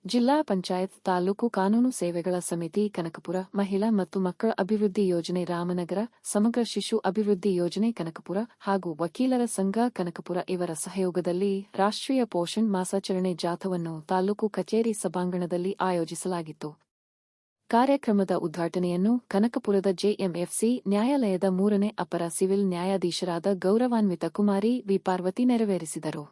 ಜಿಲ್ಲಾ ಪಂಚಾಯತ್ ತಾಲೂಕು ಕಾನೂನು ಸೇವೆಗಳ ಸಮಿತಿ ಕನಕಪುರ, ಮಹಿಳಾ ಮತ್ತು ಮಕ್ಕಳ ಅಭಿವೃದ್ಧಿ ಯೋಜನೆ ರಾಮನಗರ, ಸಮಗ್ರ ಶಿಶು ಅಭಿವೃದ್ಧಿ ಯೋಜನೆ ಕನಕಪುರ ಹಾಗೂ ವಕೀಲರ ಸಂಘ ಕನಕಪುರ ಇವರ ಸಹಯೋಗದಲ್ಲಿ ರಾಷ್ಟ್ರೀಯ ಪೋಷಣ್ ಮಾಸಾಚರಣೆ ಜಾಥಾವನ್ನು ತಾಲೂಕು ಕಚೇರಿ ಸಭಾಂಗಣದಲ್ಲಿ ಆಯೋಜಿಸಲಾಗಿತ್ತು. ಕಾರ್ಯಕ್ರಮದ ಉದ್ಘಾಟನೆಯನ್ನು ಕನಕಪುರದ ಜೆಎಂಎಫ್ಸಿ ನ್ಯಾಯಾಲಯದ 3ನೇ ಅಪರ ಸಿವಿಲ್ ನ್ಯಾಯಾಧೀಶರಾದ ಗೌರವಾನ್ವಿತ ಕುಮಾರಿ ವಿ. ಪಾರ್ವತಿ ನೆರವೇರಿಸಿದರು.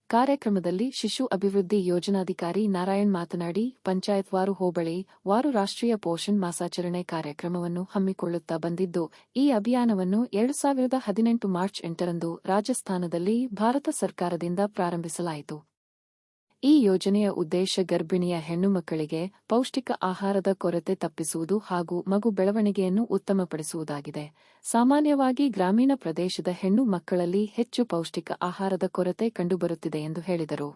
ಕಾರ್ಯಕ್ರಮದಲ್ಲಿ ಶಿಶು ಅಭಿವೃದ್ಧಿ ಯೋಜನಾಧಿಕಾರಿ ನಾರಾಯಣ್ ಮಾತನಾಡಿ, ಪಂಚಾಯತ್ ವಾರು ಹೋಬಳಿ ವಾರು ರಾಷ್ಟ್ರೀಯ ಪೋಷಣ್ ಮಾಸಾಚರಣೆ ಕಾರ್ಯಕ್ರಮವನ್ನು ಹಮ್ಮಿಕೊಳ್ಳುತ್ತಾ ಬಂದಿದ್ದು, ಈ ಅಭಿಯಾನವನ್ನು 2018 ಮಾರ್ಚ್ 8ರಂದು ರಾಜಸ್ಥಾನದಲ್ಲಿ ಭಾರತ ಸರ್ಕಾರದಿಂದ ಪ್ರಾರಂಭಿಸಲಾಯಿತು. ಈ ಯೋಜನೆಯ ಉದ್ದೇಶ ಗರ್ಭಿಣಿಯ ಹೆಣ್ಣು ಮಕ್ಕಳಿಗೆ ಪೌಷ್ಟಿಕ ಆಹಾರದ ಕೊರತೆ ತಪ್ಪಿಸುವುದು ಹಾಗೂ ಮಗು ಬೆಳವಣಿಗೆಯನ್ನು ಉತ್ತಮಪಡಿಸುವುದಾಗಿದೆ. ಸಾಮಾನ್ಯವಾಗಿ ಗ್ರಾಮೀಣ ಪ್ರದೇಶದ ಹೆಣ್ಣು ಮಕ್ಕಳಲ್ಲಿ ಹೆಚ್ಚು ಪೌಷ್ಟಿಕ ಆಹಾರದ ಕೊರತೆ ಕಂಡುಬರುತ್ತಿದೆ ಎಂದು ಹೇಳಿದರು.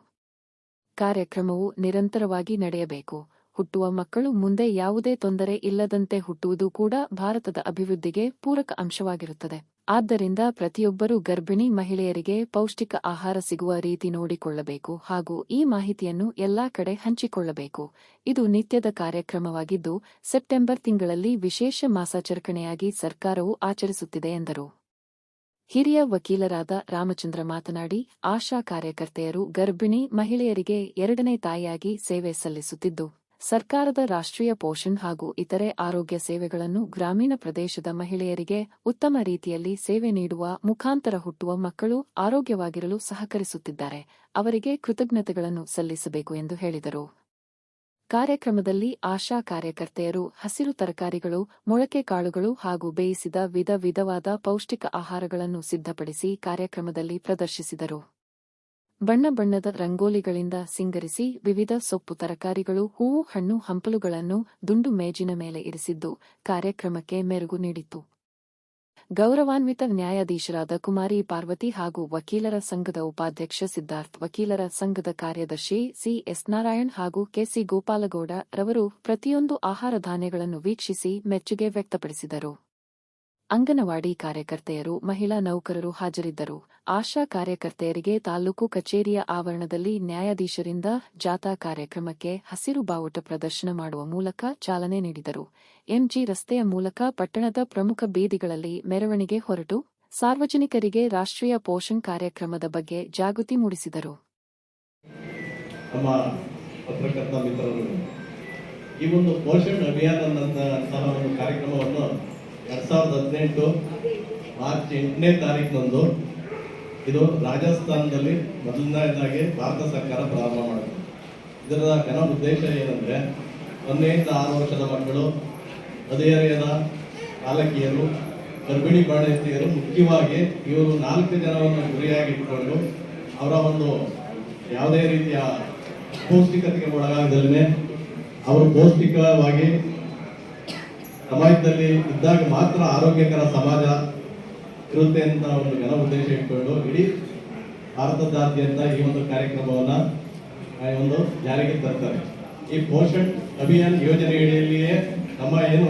ಕಾರ್ಯಕ್ರಮವು ನಿರಂತರವಾಗಿ ನಡೆಯಬೇಕು. ಹುಟ್ಟುವ ಮಕ್ಕಳು ಮುಂದೆ ಯಾವುದೇ ತೊಂದರೆ ಇಲ್ಲದಂತೆ ಹುಟ್ಟುವುದು ಕೂಡ ಭಾರತದ ಅಭಿವೃದ್ಧಿಗೆ ಪೂರಕ ಅಂಶವಾಗಿರುತ್ತದೆ. ಆದ್ದರಿಂದ ಪ್ರತಿಯೊಬ್ಬರೂ ಗರ್ಭಿಣಿ ಮಹಿಳೆಯರಿಗೆ ಪೌಷ್ಟಿಕ ಆಹಾರ ಸಿಗುವ ರೀತಿ ನೋಡಿಕೊಳ್ಳಬೇಕು ಹಾಗೂ ಈ ಮಾಹಿತಿಯನ್ನು ಎಲ್ಲಾ ಕಡೆ ಹಂಚಿಕೊಳ್ಳಬೇಕು. ಇದು ನಿತ್ಯದ ಕಾರ್ಯಕ್ರಮವಾಗಿದ್ದು, ಸೆಪ್ಟೆಂಬರ್ ತಿಂಗಳಲ್ಲಿ ವಿಶೇಷ ಮಾಸಾಚರಣೆಯಾಗಿ ಸರ್ಕಾರವು ಆಚರಿಸುತ್ತಿದೆ ಎಂದರು. ಹಿರಿಯ ವಕೀಲರಾದ ರಾಮಚಂದ್ರ ಮಾತನಾಡಿ, ಆಶಾ ಕಾರ್ಯಕರ್ತೆಯರು ಗರ್ಭಿಣಿ ಮಹಿಳೆಯರಿಗೆ 2ನೇ ತಾಯಿಯಾಗಿ ಸೇವೆ ಸಲ್ಲಿಸುತ್ತಿದ್ದು, ಸರ್ಕಾರದ ರಾಷ್ಟ್ರೀಯ ಪೋಷಣ್ ಹಾಗೂ ಇತರೆ ಆರೋಗ್ಯ ಸೇವೆಗಳನ್ನು ಗ್ರಾಮೀಣ ಪ್ರದೇಶದ ಮಹಿಳೆಯರಿಗೆ ಉತ್ತಮ ರೀತಿಯಲ್ಲಿ ಸೇವೆ ನೀಡುವ ಮುಖಾಂತರ ಹುಟ್ಟುವ ಮಕ್ಕಳು ಆರೋಗ್ಯವಾಗಿರಲು ಸಹಕರಿಸುತ್ತಿದ್ದಾರೆ. ಅವರಿಗೆ ಕೃತಜ್ಞತೆಗಳನ್ನು ಸಲ್ಲಿಸಬೇಕು ಎಂದು ಹೇಳಿದರು. ಕಾರ್ಯಕ್ರಮದಲ್ಲಿ ಆಶಾ ಕಾರ್ಯಕರ್ತೆಯರು ಹಸಿರು ತರಕಾರಿಗಳು, ಮೊಳಕೆ ಕಾಳುಗಳು ಹಾಗೂ ಬೇಯಿಸಿದ ವಿಧ ವಿಧವಾದ ಪೌಷ್ಟಿಕ ಆಹಾರಗಳನ್ನು ಸಿದ್ಧಪಡಿಸಿ ಕಾರ್ಯಕ್ರಮದಲ್ಲಿ ಪ್ರದರ್ಶಿಸಿದರು. ಬಣ್ಣ ಬಣ್ಣದ ರಂಗೋಲಿಗಳಿಂದ ಸಿಂಗರಿಸಿ ವಿವಿಧ ಸೊಪ್ಪು ತರಕಾರಿಗಳು, ಹೂವು, ಹಣ್ಣು, ಹಂಪಲುಗಳನ್ನು ದುಂಡು ಮೇಜಿನ ಮೇಲೆ ಇರಿಸಿದ್ದು ಕಾರ್ಯಕ್ರಮಕ್ಕೆ ಮೆರುಗು ನೀಡಿತು. ಗೌರವಾನ್ವಿತ ನ್ಯಾಯಾಧೀಶರಾದ ಕುಮಾರಿ ಪಾರ್ವತಿ ಹಾಗೂ ವಕೀಲರ ಸಂಘದ ಉಪಾಧ್ಯಕ್ಷ ಸಿದ್ಧಾರ್ಥ್, ವಕೀಲರ ಸಂಘದ ಕಾರ್ಯದರ್ಶಿ ಸಿ.ಎಸ್. ನಾರಾಯಣ್ ಹಾಗೂ ಕೆ.ಸಿ. ಗೋಪಾಲಗೌಡ ರವರು ಪ್ರತಿಯೊಂದು ಆಹಾರ ಧಾನ್ಯಗಳನ್ನು ವೀಕ್ಷಿಸಿ ಮೆಚ್ಚುಗೆ ವ್ಯಕ್ತಪಡಿಸಿದರು. ಅಂಗನವಾಡಿ ಕಾರ್ಯಕರ್ತೆಯರು, ಮಹಿಳಾ ನೌಕರರು ಹಾಜರಿದ್ದರು. ಆಶಾ ಕಾರ್ಯಕರ್ತೆಯರಿಗೆ ತಾಲೂಕು ಕಚೇರಿಯ ಆವರಣದಲ್ಲಿ ನ್ಯಾಯಾಧೀಶರಿಂದ ಜಾಥಾ ಕಾರ್ಯಕ್ರಮಕ್ಕೆ ಹಸಿರು ಬಾವುಟ ಪ್ರದರ್ಶನ ಮಾಡುವ ಮೂಲಕ ಚಾಲನೆ ನೀಡಿದರು. ಎಂಜಿ ರಸ್ತೆಯ ಮೂಲಕ ಪಟ್ಟಣದ ಪ್ರಮುಖ ಬೀದಿಗಳಲ್ಲಿ ಮೆರವಣಿಗೆ ಹೊರಟು ಸಾರ್ವಜನಿಕರಿಗೆ ರಾಷ್ಟ್ರೀಯ ಪೋಷಣ್ ಕಾರ್ಯಕ್ರಮದ ಬಗ್ಗೆ ಜಾಗೃತಿ ಮೂಡಿಸಿದರು. ನಮ್ಮ ಪತ್ರಕರ್ತ ಮಿತ್ರರು ಈ ಒಂದು ಪೋಷಣ್ ಅಭಿಯಾನ ಒಂದು ಕಾರ್ಯಕ್ರಮವನ್ನು 2018 ಮಾರ್ಚ್ 8ನೇ ತಾರೀಕಿನಂದು ಇದು ರಾಜಸ್ಥಾನದಲ್ಲಿ ಮೊದಲನೇದಾಗಿ ಭಾರತ ಸರ್ಕಾರ ಪ್ರಾರಂಭ ಮಾಡಿದೆ. ಇದರ ಘನ ಉದ್ದೇಶ ಏನಂದರೆ 0ರಿಂದ 6 ವರ್ಷದ ಮಕ್ಕಳು, ಹದಿಹರೆಯದ ಬಾಲಕಿಯರು, ಗರ್ಭಿಣಿ ಬಾಣಂತಿಯರು, ಮುಖ್ಯವಾಗಿ ಇವರು 4 ಜನವನ್ನು ಗುರಿಯಾಗಿ ಇಟ್ಕೊಂಡು ಅವರ ಒಂದು ಯಾವುದೇ ರೀತಿಯ ಪೌಷ್ಟಿಕತೆಗೆ ಒಳಗಾಗದಲ್ಲೇ ಅವರು ಪೌಷ್ಟಿಕವಾಗಿ ಸಮಾಜದಲ್ಲಿ ಇದ್ದಾಗ ಮಾತ್ರ ಆರೋಗ್ಯಕರ ಸಮಾಜ ಇರುತ್ತೆ ಅಂತ ಒಂದು ಘನ ಉದ್ದೇಶ ಇಟ್ಕೊಂಡು ಇಡೀ ಭಾರತದಾದ್ಯಂತ ಈ ಒಂದು ಕಾರ್ಯಕ್ರಮವನ್ನು ಒಂದು ಜಾರಿಗೆ ತರ್ತಾರೆ. ಈ ಪೋಷಣ್ ಅಭಿಯಾನ್ ಯೋಜನೆಯಡಿಯಲ್ಲಿಯೇ ನಮ್ಮ ಏನು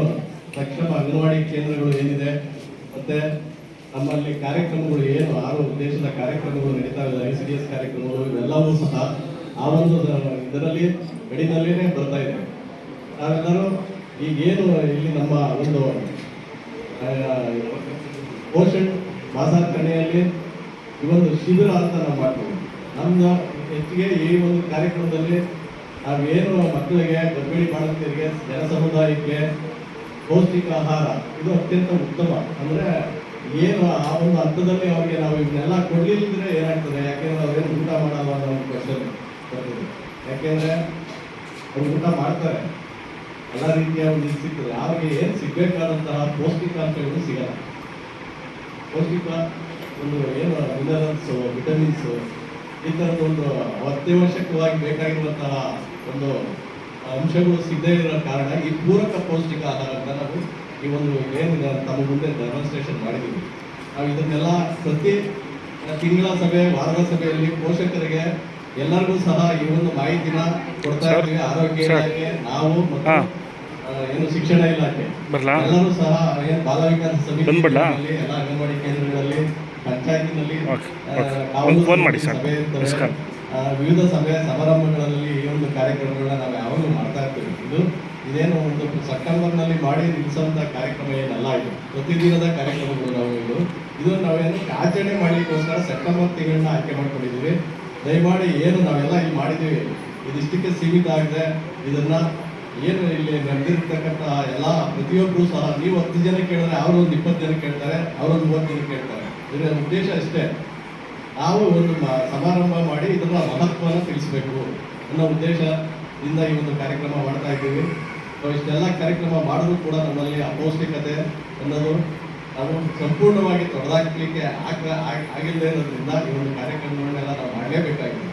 ಸಕ್ಷಮ ಅಂಗನವಾಡಿ ಕೇಂದ್ರಗಳು ಏನಿದೆ ಮತ್ತೆ ನಮ್ಮಲ್ಲಿ ಕಾರ್ಯಕ್ರಮಗಳು ಏನು 6 ಉದ್ದೇಶದ ಕಾರ್ಯಕ್ರಮಗಳು ನಡೀತಾ ಇದೆ, ICDS ಕಾರ್ಯಕ್ರಮಗಳು ಇವೆಲ್ಲವೂ ಸಹ ಆ ಒಂದು ಇದರಲ್ಲಿ ಗಡಿನಲ್ಲಿನೇ ಬರ್ತಾ ಇದೆ. ನಾವೆಲ್ಲರೂ ಈಗೇನು ಇಲ್ಲಿ ನಮ್ಮ ಒಂದು ಪೋಷಣ್ ಮಾಸಾಚರಣೆಯಲ್ಲಿ ಈ ಒಂದು ಶಿಬಿರ ಅಂತ ನಾವು ಮಾಡ್ತೀವಿ. ನಮ್ಮ ಹೆಚ್ಚಿಗೆ ಈ ಒಂದು ಕಾರ್ಯಕ್ರಮದಲ್ಲಿ ನಾವೇನು ಮಕ್ಕಳಿಗೆ, ಗರ್ಭಿಣಿ ಬಾಣಂತಿಯರಿಗೆ, ಜನ ಸಮುದಾಯಕ್ಕೆ ಪೌಷ್ಟಿಕ ಆಹಾರ ಇದು ಅತ್ಯಂತ ಉತ್ತಮ. ಅಂದರೆ ಏನು ಆ ಒಂದು ಹಂತದಲ್ಲಿ ಅವರಿಗೆ ನಾವು ಇವನ್ನೆಲ್ಲ ಕೊಡಲಿಲ್ಲದ್ರೆ ಏನಾಗ್ತದೆ, ಯಾಕೆಂದ್ರೆ ಅವ್ರೇನು ಊಟ ಮಾಡಲ್ಲ ಅನ್ನೋ ಒಂದು ಕ್ವಶನ್ ಬರ್ತದೆ. ಯಾಕೆಂದರೆ ಅವ್ರು ಊಟ ಮಾಡ್ತಾರೆ, ಎಲ್ಲ ರೀತಿಯ ಒಂದು ಸಿಗ್ತದೆ, ಅವ್ರಿಗೆ ಏನು ಸಿಗಬೇಕಾದಂತಹ ಪೌಷ್ಟಿಕಾಂಶಗಳು ಸಿಗಲ್ಲ. ಪೌಷ್ಟಿಕ ಒಂದು ಏನು ಮಿನರಲ್ಸು, ವಿಟಮಿನ್ಸು ಈ ಥರದ ಒಂದು ಅತ್ಯವಶ್ಯಕವಾಗಿ ಬೇಕಾಗಿರುವಂತಹ ಒಂದು ಅಂಶಗಳು ಸಿಗದೇ ಇರೋ ಕಾರಣ ಈ ಪೂರಕ ಪೌಷ್ಟಿಕ ಆಹಾರವನ್ನು ನಾವು ಈ ಒಂದು ಏನು ತಮ್ಮ ಮುಂದೆ ಡೆಮಾನ್ಸ್ಟ್ರೇಷನ್ ಮಾಡಿದ್ದೀವಿ. ನಾವು ಇದನ್ನೆಲ್ಲ ಪ್ರತಿ ತಿಂಗಳ ಸಭೆ, ವಾರದ ಸಭೆಯಲ್ಲಿ ಪೋಷಕರಿಗೆ ಎಲ್ಲರಿಗೂ ಸಹ ಈ ಒಂದು ಮಾಹಿತಿನ ಕೊಡ್ತಾ ಇರ್ತೀವಿ. ಆರೋಗ್ಯ ಇಲಾಖೆ, ನಾವು ಮತ್ತು ಏನು ಶಿಕ್ಷಣ ಇಲಾಖೆ ಎಲ್ಲರೂ ಸಹ ಏನು ಬಾಲ ವಿಕಾಸ ಸಮಿತಿಗಳಲ್ಲಿ, ಎಲ್ಲ ಅಂಗನವಾಡಿ ಕೇಂದ್ರಗಳಲ್ಲಿ, ಪಂಚಾಯತಿನಲ್ಲಿ ಫೋನ್ ಮಾಡಿ ಸರ್. ವಿವಿಧ ಸಭೆ ಸಮಾರಂಭಗಳಲ್ಲಿ ಈ ಒಂದು ಕಾರ್ಯಕ್ರಮಗಳನ್ನ ನಾವು ಯಾವಾಗಲೂ ಮಾಡ್ತಾ ಇರ್ತೀವಿ. ಇದೇನು ಒಂದು ಸೆಪ್ಟೆಂಬರ್ನಲ್ಲಿ ಮಾಡಿ ನಿಲ್ಲಿಸುವಂಥ ಕಾರ್ಯಕ್ರಮ ಏನಲ್ಲ, ಇದು ಪ್ರತಿದಿನದ ಕಾರ್ಯಕ್ರಮಗಳು ನಾವು ಇದು ನಾವೇನು ಆಚರಣೆ ಮಾಡಲಿಕ್ಕೋಸ್ಕರ ಸೆಪ್ಟೆಂಬರ್ ತಿಂಗಳನ್ನ ಆಯ್ಕೆ ಮಾಡ್ಕೊಂಡಿದ್ದೀವಿ. ದಯಮಾಡಿ ಏನು ನಾವೆಲ್ಲ ಇಲ್ಲಿ ಮಾಡಿದ್ದೀವಿ ಇದಿಷ್ಟಕ್ಕೆ ಸೀಮಿತ ಆಗಿದೆ. ಇದನ್ನ ಏನು ಇಲ್ಲಿ ನಡೆದಿರ್ತಕ್ಕಂಥ ಎಲ್ಲ ಪ್ರತಿಯೊಬ್ಬರು ಸಹ ನೀವು 10 ಜನ ಕೇಳಿದ್ರೆ ಅವರು ಒಂದು 20 ಜನ ಕೇಳ್ತಾರೆ, ಅವರೊಂದು 30 ಜನ ಕೇಳ್ತಾರೆ. ಇದರ ಉದ್ದೇಶ ಅಷ್ಟೇ, ನಾವು ಒಂದು ಸಮಾರಂಭ ಮಾಡಿ ಇದರ ಮಹತ್ವವನ್ನು ತಿಳಿಸಬೇಕು ಅನ್ನೋ ಉದ್ದೇಶದಿಂದ ಈ ಒಂದು ಕಾರ್ಯಕ್ರಮ ಮಾಡ್ತಾ ಇದ್ದೀವಿ. ಇಷ್ಟೆಲ್ಲ ಕಾರ್ಯಕ್ರಮ ಮಾಡಿದ್ರು ಕೂಡ ನಮ್ಮಲ್ಲಿ ಅಪೌಷ್ಟಿಕತೆ ಅನ್ನೋದು ನಾವು ಸಂಪೂರ್ಣವಾಗಿ ತೊಡೆದಾಕ್ಲಿಕ್ಕೆ ಆಗಿಲ್ಲದೆ ಇರೋದ್ರಿಂದ ಈ ಒಂದು ಕಾರ್ಯಕ್ರಮಗಳನ್ನೆಲ್ಲ ನಾವು ಮಾಡಲೇಬೇಕಾಗಿದೆ.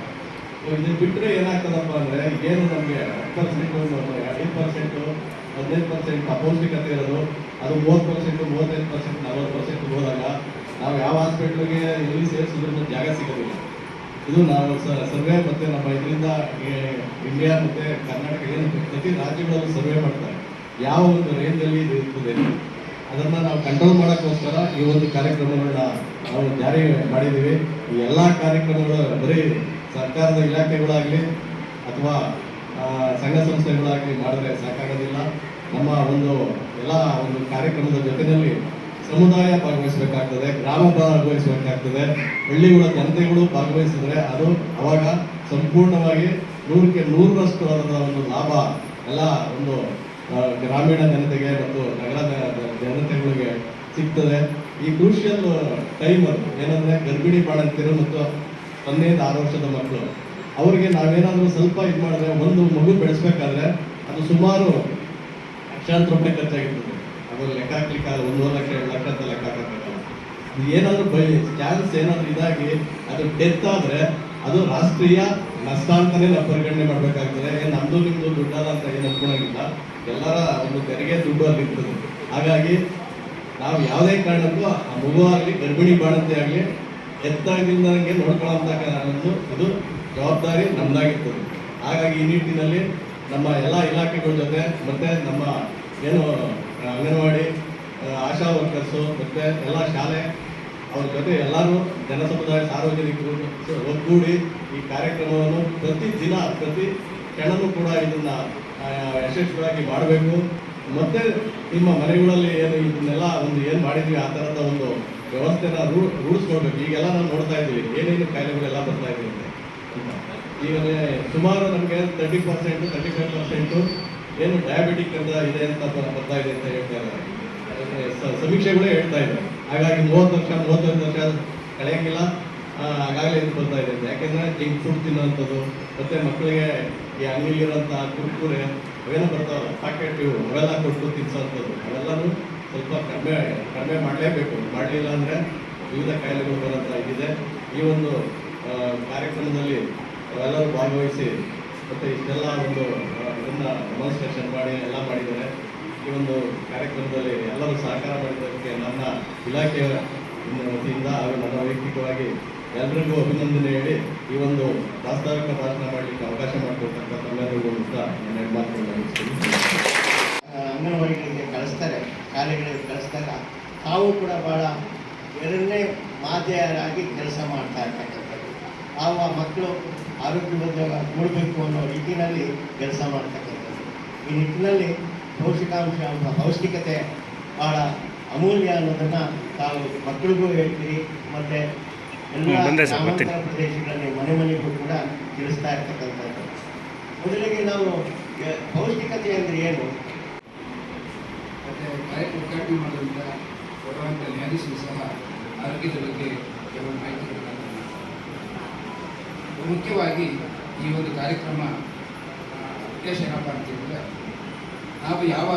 ಇದನ್ನು ಬಿಟ್ಟರೆ ಏನಾಗ್ತದಪ್ಪ ಅಂದರೆ ಏನು ನಮಗೆ 10%, 20%, 15% ಅಪೌಷ್ಟಿಕತೆ ಇರೋದು, ಅದು 30%, 35%, 40% ಹೋದಾಗ ನಾವು ಯಾವ ಹಾಸ್ಪಿಟ್ಲಿಗೆ ಎಲ್ಲಿ ಸೇರಿಸಿದ್ರು ಜಾಗ ಸಿಗೋದಿಲ್ಲ. ಇದು ನಾವು ಸರ್ವೆ ಮತ್ತು ನಮ್ಮ ಇದರಿಂದ ಇಂಡಿಯಾ ಮತ್ತು ಕರ್ನಾಟಕ ಏನು ಪ್ರತಿ ರಾಜ್ಯಗಳಲ್ಲೂ ಸರ್ವೆ ಮಾಡ್ತಾರೆ ಯಾವ ಒಂದು ರೇಂಜಲ್ಲಿ ಇದು ಇರ್ತದೆ, ಅದನ್ನು ನಾವು ಕಂಟ್ರೋಲ್ ಮಾಡೋಕ್ಕೋಸ್ಕರ ಈ ಒಂದು ಕಾರ್ಯಕ್ರಮಗಳನ್ನ ನಾವು ಜಾರಿ ಮಾಡಿದ್ದೀವಿ. ಈ ಎಲ್ಲ ಕಾರ್ಯಕ್ರಮಗಳು ಬರೀ ಸರ್ಕಾರದ ಇಲಾಖೆಗಳಾಗಲಿ ಅಥವಾ ಸಂಘ ಸಂಸ್ಥೆಗಳಾಗಲಿ ಮಾಡಿದ್ರೆ ಸಾಕಾಗೋದಿಲ್ಲ. ನಮ್ಮ ಒಂದು ಎಲ್ಲ ಒಂದು ಕಾರ್ಯಕ್ರಮದ ಜೊತೆಯಲ್ಲಿ ಸಮುದಾಯ ಭಾಗವಹಿಸಬೇಕಾಗ್ತದೆ, ಗ್ರಾಮ ಭಾಗವಹಿಸಬೇಕಾಗ್ತದೆ, ಹಳ್ಳಿಗಳ ಜನತೆಗಳು ಭಾಗವಹಿಸಿದ್ರೆ ಅದು ಅವಾಗ ಸಂಪೂರ್ಣವಾಗಿ 100ಕ್ಕೆ 100ರಷ್ಟು ಅದರ ಒಂದು ಲಾಭ ಎಲ್ಲ ಒಂದು ಗ್ರಾಮೀಣ ಜನತೆಗೆ ಮತ್ತು ನಗರದ ಜನತೆಗಳಿಗೆ ಸಿಗ್ತದೆ. ಈ ಕ್ರೂಷಿಯಲ್ ಟೈಮ್ ಅದು ಏನಂದರೆ ಗರ್ಭಿಣಿ ಬಾಣಂತಿಯರು ಮತ್ತು 0-6 ವರ್ಷದ ಮಕ್ಕಳು ಅವರಿಗೆ ನಾವೇನಾದರೂ ಸ್ವಲ್ಪ ಇದು ಮಾಡಿದ್ರೆ ಒಂದು ಮಗು ಬೆಳೆಸ್ಬೇಕಾದ್ರೆ ಅದು ಸುಮಾರು ಲಕ್ಷಾಂತರ ರೂಪಾಯಿ ಖರ್ಚಾಗಿರ್ತದೆ. ಅದು ಲೆಕ್ಕ ಹಾಕ್ಲಿಕ್ಕಾಗ 1 ಲಕ್ಷ 2 ಲಕ್ಷ ಅಂತ ಲೆಕ್ಕ ಹಾಕೋಕ್ಕಾಗಲ್ಲ. ಏನಾದರೂ ಚಾನ್ಸ್ ಏನಾದರೂ ಇದಾಗಿ ಅದು ಡೆತ್ ಆದರೆ ಅದು ರಾಷ್ಟ್ರೀಯ ನಷ್ಟ ಅಂತಲೇ ನಾವು ಪರಿಗಣನೆ ಮಾಡಬೇಕಾಗ್ತದೆ. ನಮ್ಮದು ನಿಮ್ಮದು ದುಡ್ಡಲ್ಲ ಅಂತ ಏನು ಅನ್ಕೊಳಂಗಿಲ್ಲ, ಎಲ್ಲರ ಒಂದು ತೆರಿಗೆ ದುಡ್ಡು ಅಲ್ಲಿ ಇರ್ತದೆ. ಹಾಗಾಗಿ ನಾವು ಯಾವುದೇ ಕಾರಣಕ್ಕೂ ಆ ಮಗು ಆಗಲಿ ಗರ್ಭಿಣಿ ಬಾಣಂತಿ ಆಗಲಿ ಎತ್ತಾಗಿಲ್ದಂಗೆ ನೋಡ್ಕೊಳ್ಳೋಂಥ ಇದು ಜವಾಬ್ದಾರಿ ನಮ್ಮದಾಗಿರ್ತದೆ. ಹಾಗಾಗಿ ಈ ನಿಟ್ಟಿನಲ್ಲಿ ನಮ್ಮ ಎಲ್ಲ ಇಲಾಖೆಗಳ ಜೊತೆ ಮತ್ತು ನಮ್ಮ ಏನು ಅಂಗನವಾಡಿ ಆಶಾ ವರ್ಕರ್ಸು ಮತ್ತು ಎಲ್ಲ ಶಾಲೆ ಅವ್ರ ಜೊತೆ ಎಲ್ಲರೂ ಜನಸಮುದಾಯ ಸಾರ್ವಜನಿಕರು ಒಗ್ಗೂಡಿ ಈ ಕಾರ್ಯಕ್ರಮವನ್ನು ಪ್ರತಿ ದಿನ ಪ್ರತಿ ಕ್ಷಣವೂ ಕೂಡ ಇದನ್ನು ಯಶಸ್ವಿಯಾಗಿ ಮಾಡಬೇಕು. ಮತ್ತು ನಿಮ್ಮ ಮನೆಗಳಲ್ಲಿ ಏನು ಇದನ್ನೆಲ್ಲ ಒಂದು ಏನು ಮಾಡಿದ್ವಿ ಆ ಥರದ ಒಂದು ವ್ಯವಸ್ಥೆನ ರೂಢಿಸ್ಕೊಳ್ಬೇಕು. ಈಗೆಲ್ಲ ನಾವು ನೋಡ್ತಾ ಇದ್ದೀವಿ ಏನೇನು ಕಾಯಿಲೆಗಳೆಲ್ಲ ಬರ್ತಾ ಇದೆ ಅಂತ. ಈಗ ಸುಮಾರು ನಮಗೆ 30%, 35% ಏನು ಡಯಾಬಿಟಿಕ್ ಅಂತ ಇದೆ ಅಂತ ಬರ್ತಾ ಇದೆ ಅಂತ ಹೇಳ್ತಾ ಇದ್ದಾರೆ, ಸಮೀಕ್ಷೆಗಳೇ ಹೇಳ್ತಾ ಇದ್ದಾರೆ. ಹಾಗಾಗಿ 30 ವರ್ಷ 35 ವರ್ಷ ಕಳೆಯಂಗಿಲ್ಲ, ಆಗಾಗಲೇ ಇದು ಬರ್ತಾ ಇದೆ. ಯಾಕೆಂದರೆ ಜಂಕ್ ಫುಡ್ ತಿನ್ನೋವಂಥದ್ದು ಮತ್ತು ಮಕ್ಕಳಿಗೆ ಈ ಅಂಗಡಿಲಿರೋಂಥ ಕುರ್ಕುರೆ ಅವೇನೋ ಬರ್ತಾವೆ ಪ್ಯಾಕೆಟ್ ಇವು ಅವೆಲ್ಲ ಕೊಟ್ಟು ತಿನ್ಸೋವಂಥದ್ದು ಅವೆಲ್ಲನೂ ಸ್ವಲ್ಪ ಕಡಿಮೆ ಮಾಡಲೇಬೇಕು. ಮಾಡಲಿಲ್ಲ ಅಂದರೆ ವಿವಿಧ ಕಾಯಿಲೆಗಳು ಬರೋಂಥ ಇದಿದೆ. ಈ ಒಂದು ಕಾರ್ಯಕ್ರಮದಲ್ಲಿ ಎಲ್ಲರೂ ಭಾಗವಹಿಸಿ ಮತ್ತು ಇಷ್ಟೆಲ್ಲ ಒಂದು ಇದನ್ನು ಡೆಮಾನ್ಸ್ಟ್ರೇಷನ್ ಮಾಡಿ ಎಲ್ಲ ಮಾಡಿದ್ದಾರೆ. ಈ ಒಂದು ಕಾರ್ಯಕ್ರಮದಲ್ಲಿ ಎಲ್ಲರೂ ಸಹಕಾರ ಮಾಡಿದ್ದಕ್ಕೆ ನನ್ನ ಇಲಾಖೆಯ ವತಿಯಿಂದ ಹಾಗೂ ನನ್ನ ವೈಯಕ್ತಿಕವಾಗಿ ಎಲ್ಲರಿಗೂ ಅಭಿನಂದನೆ ಹೇಳಿ ಈ ಒಂದು ಪ್ರಾಸ್ತಾವಿಕ ಭಾಷಣ ಮಾಡಲಿಕ್ಕೆ ಅವಕಾಶ ಮಾಡಿಕೊಟ್ಟಂಥ ತಮ್ಮೆಲ್ಲರಿಗೂ ಅಂತ ನನ್ನ ಮಾತುಗಳನ್ನು ಮುಗಿಸ್ತೀನಿ. ಅಂಗನವಾಡಿಗಳಿಗೆ ಕಳಿಸ್ತಾರೆ, ಶಾಲೆಗಳಿಗೆ ಕಳಿಸ್ದಾಗ ತಾವು ಕೂಡ ಭಾಳ ಎರಡನೇ ಮಾತೆಯರಾಗಿ ಕೆಲಸ ಮಾಡ್ತಾ ಇರ್ತಕ್ಕಂಥದ್ದು. ತಾವು ಆ ಮಕ್ಕಳು ಆರೋಗ್ಯವಂತ ಕೊಡಬೇಕು ಅನ್ನೋ ರೀತಿಯಲ್ಲಿ ಕೆಲಸ ಮಾಡ್ತಕ್ಕಂಥದ್ದು. ಈ ನಿಟ್ಟಿನಲ್ಲಿ ಪೌಷ್ಟಿಕಾಂಶ ಪೌಷ್ಟಿಕತೆ ಭಾಳ ಅಮೂಲ್ಯ ಅನ್ನೋದನ್ನು ತಾವು ಮಕ್ಕಳಿಗೂ ಹೇಳ್ತೀರಿ ಮತ್ತು ಎಲ್ಲ ಗ್ರಾಮಾಂತರ ಪ್ರದೇಶಗಳಲ್ಲಿ ಮನೆಗೂ ಕೂಡ ತಿಳಿಸ್ತಾ ಇರ್ತಕ್ಕಂಥದ್ದು. ಮೊದಲಿಗೆ ನಾವು ಪೌಷ್ಟಿಕತೆ ಅಂದರೆ ಏನು ಮತ್ತು ಕಾರ್ಯಕ್ರಮ ಉದ್ಘಾಟನೆ ಮಾಡೋದ್ರಿಂದ ಕೊಡುವಂಥ ನ್ಯಾಯಾಧೀಶರು ಸಹ ಆರೋಗ್ಯದ ಬಗ್ಗೆ ಕೆಲವು ಮಾಹಿತಿಗಳನ್ನು ಮುಖ್ಯವಾಗಿ ಈ ಒಂದು ಕಾರ್ಯಕ್ರಮ ಉದ್ದೇಶ ಏನಪ್ಪ ಅಂತ ಹೇಳಿದ್ರೆ, ನಾವು ಯಾವ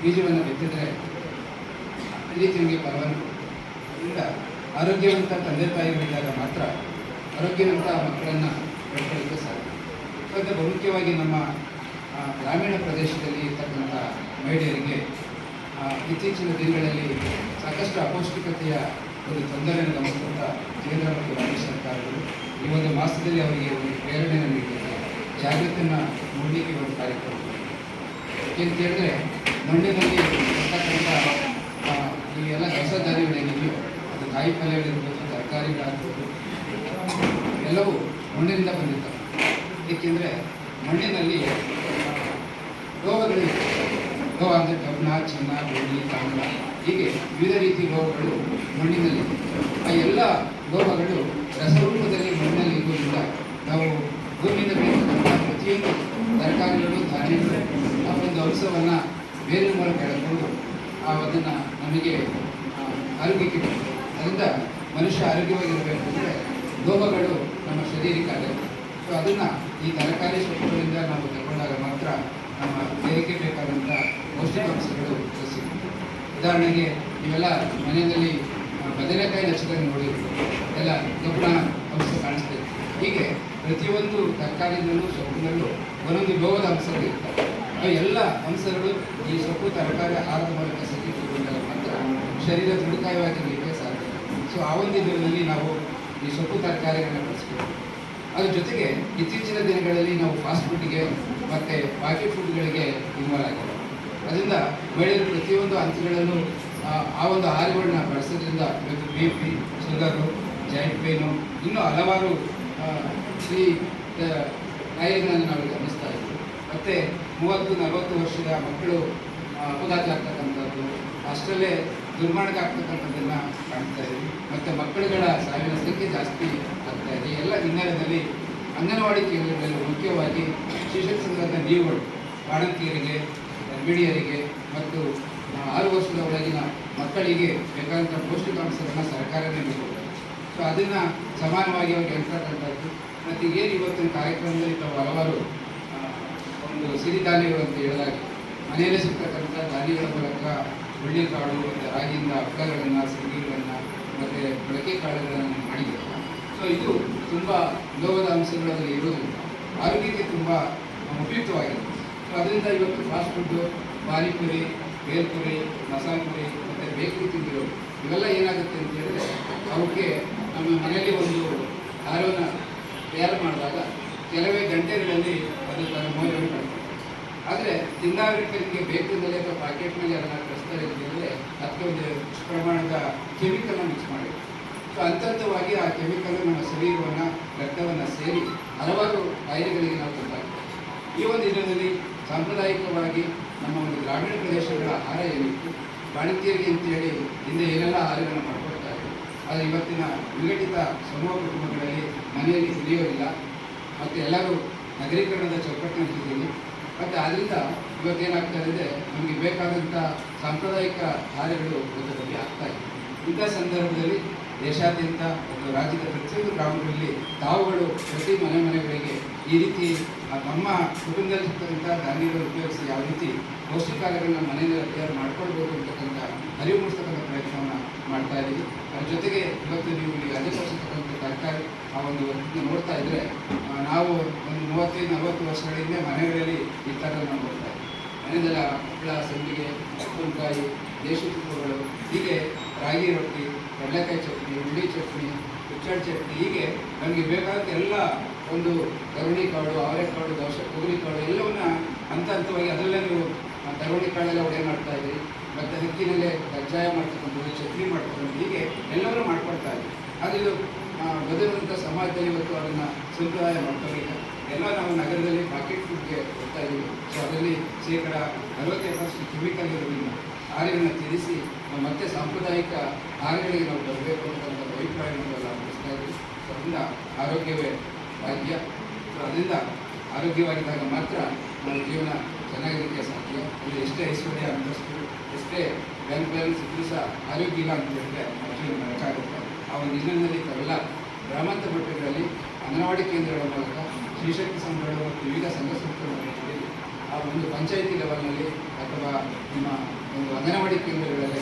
ಬೀಜವನ್ನು ಬಿತ್ತಿದ್ರೆ ರೀತಿ ನಮಗೆ ಫಲವನ್ನು ಅದರಿಂದ ಆರೋಗ್ಯವಂತ ತಂದೆ ತಾಯಿಗಳಿದ್ದಾಗ ಮಾತ್ರ ಆರೋಗ್ಯವಂತ ಮಕ್ಕಳನ್ನು ಬೆಳ್ಕೊಳ್ಳಿಕ್ಕೆ ಸಾಧ್ಯ. ಮತ್ತು ಬಹುಮುಖ್ಯವಾಗಿ ನಮ್ಮ ಗ್ರಾಮೀಣ ಪ್ರದೇಶದಲ್ಲಿ ಇರ್ತಕ್ಕಂಥ ಮಹಿಳೆಯರಿಗೆ ಇತ್ತೀಚಿನ ದಿನಗಳಲ್ಲಿ ಸಾಕಷ್ಟು ಅಪೌಷ್ಟಿಕತೆಯ ಒಂದು ತೊಂದರೆಯನ್ನು ಗಮನಿಸಿದಂಥ ಕೇಂದ್ರ ಮತ್ತು ರಾಜ್ಯ ಸರ್ಕಾರಗಳು ಈ ಒಂದು ಮಾಸದಲ್ಲಿ ಅವರಿಗೆ ಒಂದು ಪ್ರೇರಣೆಯನ್ನು ನೀಡಲಿಕ್ಕೆ ಜಾಗೃತಿಯನ್ನು ಮೂಡಲಿಕ್ಕೆ ಒಂದು ಕಾರ್ಯಕ್ರಮ. ಏಕೆಂತ ಹೇಳಿದ್ರೆ ಮಣ್ಣಿನಲ್ಲಿ ಇರ್ತಕ್ಕಂಥ ಈ ಎಲ್ಲ ರಸಧಾರಿಗಳೇನಿದೆಯೋ ಅದು ಕಾಯಿ ಪಲ್ಯಗಳಿರ್ಬೋದು, ತರಕಾರಿಗಳಾಗ್ಬೋದು, ಎಲ್ಲವೂ ಮಣ್ಣಿನಿಂದ ಬಂದಿರ್ತವೆ. ಏಕೆಂದರೆ ಮಣ್ಣಿನಲ್ಲಿ ಲೋಹಗಳು ಲೋಹ ಅಂದರೆ ಕಬ್ಬಿಣ, ಚಿನ್ನ, ಬೆಳ್ಳಿ, ತಾಮ್ರ, ಹೀಗೆ ವಿವಿಧ ರೀತಿಯ ಲೋಹಗಳು ಮಣ್ಣಿನಲ್ಲಿ. ಆ ಎಲ್ಲ ಲೋಹಗಳು ರಸರೂಪದಲ್ಲಿ ಮಣ್ಣಿನಲ್ಲಿ ಇರುವುದರಿಂದ ನಾವು ಭೂಮಿಯಿಂದ ಬೆಳೆಯತಕ್ಕಂಥ ಪ್ರತಿಯೊಂದು ತರಕಾರಿಗಳು, ಧಾನ್ಯಗಳು ಆ ಒಂದು ಅಂಶವನ್ನು ಬೇರೆ ಮೂಲಕ ಎಳೆದುಕೊಂಡು ಅದನ್ನು ನಮಗೆ ಆರೋಗ್ಯಕ್ಕೆ ಬೇಕು. ಅದರಿಂದ ಮನುಷ್ಯ ಆರೋಗ್ಯವಾಗಿರಬೇಕಂದ್ರೆ ಲೋಹಗಳು ನಮ್ಮ ಶರೀರಕ್ಕೆ ಆಗಬೇಕು. ಸೊ ಅದನ್ನು ಈ ತರಕಾರಿ ಸೊಪ್ಪುಗಳಿಂದ ನಾವು ತಗೊಂಡಾಗ ಮಾತ್ರ ನಮ್ಮ ದೇಹಕ್ಕೆ ಬೇಕಾದಂಥ ಪೌಷ್ಟಿಕಾಂಶಗಳು ಸಿಗುತ್ತೆ. ಉದಾಹರಣೆಗೆ ನೀವೆಲ್ಲ ಮನೆಯಲ್ಲಿ ಬದನೆಕಾಯಿ ಹಚ್ಚಿದಾಗ ನೋಡಿರ್ತೀವಿ, ಎಲ್ಲ ಕಬ್ಬಿಣ ಅಂಶ ಕಾಣಿಸ್ತದೆ. ಹೀಗೆ ಪ್ರತಿಯೊಂದು ತರಕಾರಿನಲ್ಲೂ ಸೊಪ್ಪಿನಲ್ಲೂ ಒಂದೊಂದು ಲೋಹದ ಅಂಶಗಳು ಇರ್ತವೆ. ಆ ಎಲ್ಲ ಅಂಶಗಳು ಈ ಸೊಪ್ಪು ತರಕಾರಿ ಆಹಾರದ ಮೂಲಕ ಸಿಕ್ಕಿಕೊಂಡಾಗ ಮಾತ್ರ ಶರೀರ ದೃಢಕಾಯವಾಗಿರಲಿಕ್ಕೆ ಸಾಧ್ಯ. ಸೊ ಆ ಒಂದು ಇದರಲ್ಲಿ ನಾವು ಈ ಸೊಪ್ಪು ತರಕಾರಿಗಳನ್ನ ಬಳಸ್ಬೇಕು. ಅದ್ರ ಜೊತೆಗೆ ಇತ್ತೀಚಿನ ದಿನಗಳಲ್ಲಿ ನಾವು ಫಾಸ್ಟ್ ಫುಡ್ಗೆ ಮತ್ತು ಪ್ಯಾಕೆಟ್ ಫುಡ್ಗಳಿಗೆ ಇನ್ವಾಲ್ವ್ ಆಗಿವೆ. ಅದರಿಂದ ಮಹಿಳೆಯರು ಪ್ರತಿಯೊಂದು ಹಂತಗಳಲ್ಲೂ ಆ ಒಂದು ಆಹಾರಗಳನ್ನ ಬಳಸೋದ್ರಿಂದ ಇವತ್ತು BP, ಶುಗರು, ಜಾಯಿಂಟ್ ಪೇನು, ಇನ್ನೂ ಹಲವಾರು ಈ ಕಾಯಿಲೆಗಳನ್ನು ನಾವು ಗಮನಿಸ್ತಾ ಇದ್ದೀವಿ. ಮತ್ತು 30-40 ವರ್ಷದ ಮಕ್ಕಳು ಅಪಘಾತ ಆಗ್ತಕ್ಕಂಥದ್ದು, ಅಷ್ಟರಲ್ಲೇ ದುರ್ಮರಣ ಆಗ್ತಕ್ಕಂಥದ್ದನ್ನು ಕಾಣ್ತಾ ಇದ್ದೀವಿ. ಮತ್ತು ಮಕ್ಕಳುಗಳ ಸಾವಿನ ಸಂಖ್ಯೆ ಜಾಸ್ತಿ ಆಗ್ತಾ ಇದೆ. ಎಲ್ಲ ಹಿನ್ನೆಲೆಯಲ್ಲಿ ಅಂಗನವಾಡಿ ಕೇಂದ್ರಗಳಲ್ಲಿ ಮುಖ್ಯವಾಗಿ ಶಿಶು ಸಂಘದ ನೀವುಗಳು ಬಾಣಂತಿಯರಿಗೆ, ಗರ್ಭಿಣಿಯರಿಗೆ ಮತ್ತು 6 ವರ್ಷದ ಒಳಗಿನ ಮಕ್ಕಳಿಗೆ ಬೇಕಾದಂಥ ಪೌಷ್ಟಿಕಾಂಶಗಳನ್ನು ಸರ್ಕಾರನೇ ನೀಡುತ್ತದೆ. ಸೊ ಅದನ್ನು ಸಮಾನವಾಗಿ ಅವ್ರಿಗೆ ಹೇಳ್ತಕ್ಕಂಥದ್ದು. ಮತ್ತು ಏನು ಇವತ್ತಿನ ಕಾರ್ಯಕ್ರಮದಲ್ಲಿ ತಾವು ಹಲವಾರು ಒಂದು ಸಿರಿಧಾನ್ಯಗಳು ಅಂತ ಹೇಳಿದಾಗ ಮನೆಯಲ್ಲೇ ಸಿಗ್ತಕ್ಕಂಥ ಧಾನ್ಯಗಳ ಮೂಲಕ ಹುಳ್ಳಿಕಾಳು ಮತ್ತು ರಾಗಿಯಿಂದ ಹಪ್ಪಳಗಳನ್ನು, ಸಿಂಗಿಗಳನ್ನು ಮತ್ತು ಮೊಳಕೆ ಕಾಳುಗಳನ್ನು ಮಾಡಿದ್ದಾರೆ. ಸೊ ಇದು ತುಂಬ ಲೋಹದ ಅಂಶಗಳಲ್ಲಿ ಇರೋದ್ರಿಂದ ಆರೋಗ್ಯಕ್ಕೆ ತುಂಬ ಉಪಯುಕ್ತವಾಗಿದೆ. ಸೊ ಅದರಿಂದ ಇವತ್ತು ಫಾಸ್ಟ್ ಫುಡ್ಡು, ಪಾನಿಪುರಿ, ಬೇಲ್ಪುರಿ, ಮಸಾಲೆ ಪುರಿ ಮತ್ತು ಬೇಕರಿ ತಿಂದಿರೋ ಇವೆಲ್ಲ ಏನಾಗುತ್ತೆ ಅಂತ ಹೇಳಿದ್ರೆ ಅವಕ್ಕೆ ನಮ್ಮ ಮನೆಯಲ್ಲಿ ಒಂದು ಆಹಾರವನ್ನು ತಯಾರು ಮಾಡಿದಾಗ ಕೆಲವೇ ಗಂಟೆಗಳಲ್ಲಿ ಅದು ತನ್ನ ಮೌಲ್ಯವನ್ನು ಪಡ್ತಾರೆ. ಆದರೆ ತಿಂದಾವರಿಕರಿಗೆ ಬೇಕರಿಂದಲೇ ಅಥವಾ ಪ್ಯಾಕೆಟ್ನಲ್ಲಿ ಅದನ್ನು ಕಳಿಸ್ತಾರೆ ಅಂತ ಹೇಳಿದ್ರೆ ಅದಕ್ಕೆ ಒಂದು ಇಷ್ಟು ಪ್ರಮಾಣದ ಕೆಮಿಕಲ್ನ ಮಿಕ್ಸ್ ಮಾಡಿ, ಸೊ ಹಂತವಾಗಿ ಆ ಕೆಮಿಕಲ್ ನಮ್ಮ ಶರೀರವನ್ನು, ರಕ್ತವನ್ನು ಸೇರಿ ಹಲವಾರು ಕಾಯಿಲೆಗಳಿಗೆ ನಾವು ತಂದಾಗ್ತೇವೆ. ಈ ಒಂದು ದಿನದಲ್ಲಿ ಸಾಂಪ್ರದಾಯಿಕವಾಗಿ ನಮ್ಮ ಒಂದು ಗ್ರಾಮೀಣ ಪ್ರದೇಶಗಳ ಆಹಾರ ಏನಿತ್ತು, ಬಾಣಂತಿಯರಿಗೆ ಅಂತೇಳಿ ಹಿಂದೆ ಏನೆಲ್ಲ ಆಹಾರಗಳನ್ನು ಮಾಡ್ಕೊಡ್ತಾ ಇದ್ರು, ಆದರೆ ಇವತ್ತಿನ ವಿಘಟಿತ ಸಮೂಹ ಕುಟುಂಬಗಳಲ್ಲಿ ಮನೆಯಲ್ಲಿ ತಿಳಿಯೋದಿಲ್ಲ. ಮತ್ತು ಎಲ್ಲರೂ ನಗರೀಕರಣದ ಚೌಕಟ್ಟಿನಲ್ಲಿದ್ದೀವಿ. ಮತ್ತು ಆದ್ದರಿಂದ ಇವತ್ತೇನಾಗ್ತಾ ಇದೆ, ನಮಗೆ ಬೇಕಾದಂಥ ಸಾಂಪ್ರದಾಯಿಕ ಆಹಾರಗಳು ಇವತ್ತು ಬಗ್ಗೆ ಆಗ್ತಾ ಇದೆ. ಇಂಥ ಸಂದರ್ಭದಲ್ಲಿ ದೇಶಾದ್ಯಂತ ಮತ್ತು ರಾಜ್ಯದ ಪ್ರತಿಯೊಂದು ಗ್ರಾಮಗಳಲ್ಲಿ ತಾವುಗಳು ಪ್ರತಿ ಮನೆಗಳಿಗೆ ಈ ರೀತಿ ನಮ್ಮ ಕುಟುಂಬದಲ್ಲಿ ಸಿಗ್ತಕ್ಕಂಥ ಧಾನ್ಯಗಳು ಉಪಯೋಗಿಸಿ ಯಾವ ರೀತಿ ಪೌಷ್ಟಿಕಾಹಾರಗಳನ್ನ ಮನೆಯಲ್ಲಿ ತಯಾರು ಮಾಡ್ಕೊಳ್ಬೋದು ಅಂತಕ್ಕಂಥ ಅರಿವು ಮೂಡಿಸ್ತಕ್ಕಂಥ ಪ್ರಯತ್ನವನ್ನು ಮಾಡ್ತಾ ಇದ್ದೀವಿ. ಅದ್ರ ಜೊತೆಗೆ ಇವತ್ತು ನೀವು ಇಲ್ಲಿ ಅಧಿಕರಿಸತಕ್ಕಂಥ ತರಕಾರಿ ಆ ಒಂದು ನೋಡ್ತಾ ಇದ್ದರೆ ನಾವು ಒಂದು 35-40 ವರ್ಷಗಳಿಂದ ಮನೆಗಳಲ್ಲಿ ಈ ಥರ ನಾವು ನೋಡ್ತಾ ಇದ್ದೀವಿ. ಮನೆಯಲ್ಲೆಲ್ಲ ಹಪ್ಪಳ, ಸಂಡಿಗೆ, ಉಪ್ಪಿನಕಾಯಿ, ದೇಶಿ ತುಪ್ಪಗಳು, ಹೀಗೆ ರಾಗಿ ರೊಟ್ಟಿ, ಕಡಲೆಕಾಯಿ ಚಟ್ನಿ, ಹುಳಿ ಚಟ್ನಿ, ಹುಚ್ಚಳು ಚಟ್ನಿ, ಹೀಗೆ ನಮಗೆ ಬೇಕಾದ ಎಲ್ಲ ಒಂದು ಕರುಣಿ ಕಾಳು, ಅವರೆಕಾಳು, ತೊಗರಿ ಕಾಳು ಎಲ್ಲವನ್ನ ಹಂತವಾಗಿ ಅದರಲ್ಲೇ ನೀವು ತರುಣಿ ಕಾಳೆಲ್ಲ ಒಡೆ ಮಾಡ್ತಾ ಇದ್ದೀವಿ. ಮತ್ತು ಅಕ್ಕಿನಲ್ಲೇ ಕಜ್ಜಾಯ ಮಾಡ್ತಕ್ಕಂಥದ್ದು, ಚಟ್ನಿ ಮಾಡ್ತಕ್ಕಂಥದ್ದು, ಹೀಗೆ ಎಲ್ಲರೂ ಮಾಡ್ಕೊಳ್ತಾ ಇದ್ದೀವಿ. ಆದರೆ ಇದು ಬದಲಿರುವಂಥ ಸಮಾಜದಲ್ಲಿ ಇವತ್ತು ಅದನ್ನು ಸಂಪ್ರದಾಯ ಮಾಡ್ಕೋಬೇಕು. ಎಲ್ಲ ನಾವು ನಗರದಲ್ಲಿ ಪಾಕೆಟ್ ಫುಡ್ಗೆ ಹೋಗ್ತಾ ಇದ್ದೀವಿ. ಸೊ ಅದರಲ್ಲಿ ಶೇಕಡ 40% ಕೆಮಿಕಲ್ ಇರೋದ್ರಿಂದ ಆಹಾರಗಳನ್ನು ತಿಳಿಸಿ ಮತ್ತೆ ಸಾಂಪ್ರದಾಯಿಕ ಆಹಾರಗಳಿಗೆ ನಾವು ಬರಬೇಕು ಅಂತಕ್ಕಂಥ ಅಭಿಪ್ರಾಯವನ್ನು ಎಲ್ಲ ಮಾಡಿಸ್ತಾ ಇದ್ದೀವಿ. ಸೊ ಅದರಿಂದ ಆರೋಗ್ಯವೇ ಭಾಗ್ಯ. ಸೊ ಅದರಿಂದ ಆರೋಗ್ಯವಾಗಿದ್ದಾಗ ಮಾತ್ರ ನಮ್ಮ ಜೀವನ ಚೆನ್ನಾಗಿರೋಕ್ಕೆ ಸಾಧ್ಯ. ಇಲ್ಲಿ ಎಷ್ಟೇ ಐಶ್ವರ್ಯ, ಅಂತಸ್ತು, ಎಷ್ಟೇ ಬ್ಯಾಂಕ್ ಬ್ಯಾಲೆನ್ಸ್ ಇದ್ರೂ ಸಹ ಆರೋಗ್ಯ ಇಲ್ಲ ಅಂತ ಹೇಳಿದ್ರೆ ನಮ್ಮ ಜೀವನ ನರಕಾಗುತ್ತೆ. ಆ ಒಂದು ಹಿನ್ನೆಲೆಯಲ್ಲಿ ತಾವೆಲ್ಲ ಗ್ರಾಮಾಂತರ ಮಟ್ಟಗಳಲ್ಲಿ ಅಂಗನವಾಡಿ ಕೇಂದ್ರಗಳ ಮೂಲಕ ಶ್ರೀಶಕ್ತಿ ಸಂಘಗಳು ಮತ್ತು ವಿವಿಧ ಸಂಘ ಸಂಸ್ಥೆಗಳ ಆ ಒಂದು ಪಂಚಾಯಿತಿ ಲೆವೆಲ್ನಲ್ಲಿ ಅಥವಾ ನಿಮ್ಮ ಒಂದು ಅಂಗನವಾಡಿ ಕೇಂದ್ರಗಳಲ್ಲಿ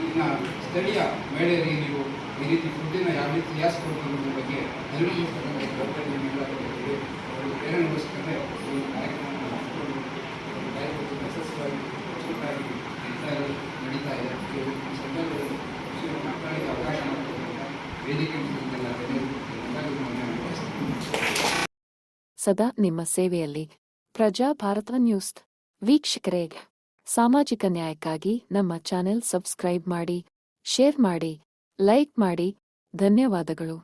ಇನ್ನು ಸ್ಥಳೀಯ ಮಹಿಳೆಯರಿಗೆ ನೀವು ಈ ರೀತಿ ಫುಡ್ಡಿನ ಯಾವ ರೀತಿ ತಯಾರಿಸ್ಕೊಳ್ಬೋದು ಅನ್ನೋದ್ರ ಬಗ್ಗೆ ಅರಿವು ಮೂಡಿಸ್ತಕ್ಕಂಥ ಜವಾಬ್ದಾರಿಯನ್ನೆಲ್ಲ ಕೊಟ್ಟಿದ್ದೀವಿ. ಅವರು ಪ್ರೇರಣೆಗೋಸ್ಕರ ಈ ಕಾರ್ಯಕ್ರಮವನ್ನು ಮಾಡಿಕೊಂಡು ಯಶಸ್ವಿಯಾಗಿ ನಡೀತಾ ಇದೆ. ಈ ಸಂದರ್ಭದಲ್ಲಿ ಮಕ್ಕಳಿಗೆ ಅವಕಾಶ ಮಾಡಿಕೊಡುವಂಥ ವೇದಿಕೆ ಸದಾ ನಿಮ್ಮ ಸೇವೆಯಲ್ಲಿ ಪ್ರಜಾ ಭಾರತ ನ್ಯೂಸ್ ವೀಕ್ಷಕರೇ, ಸಾಮಾಜಿಕ ನ್ಯಾಯಕ್ಕಾಗಿ ನಮ್ಮ ಚಾನೆಲ್ ಸಬ್ಸ್ಕ್ರೈಬ್ ಮಾಡಿ, ಶೇರ್ ಮಾಡಿ, ಲೈಕ್ ಮಾಡಿ. ಧನ್ಯವಾದಗಳು.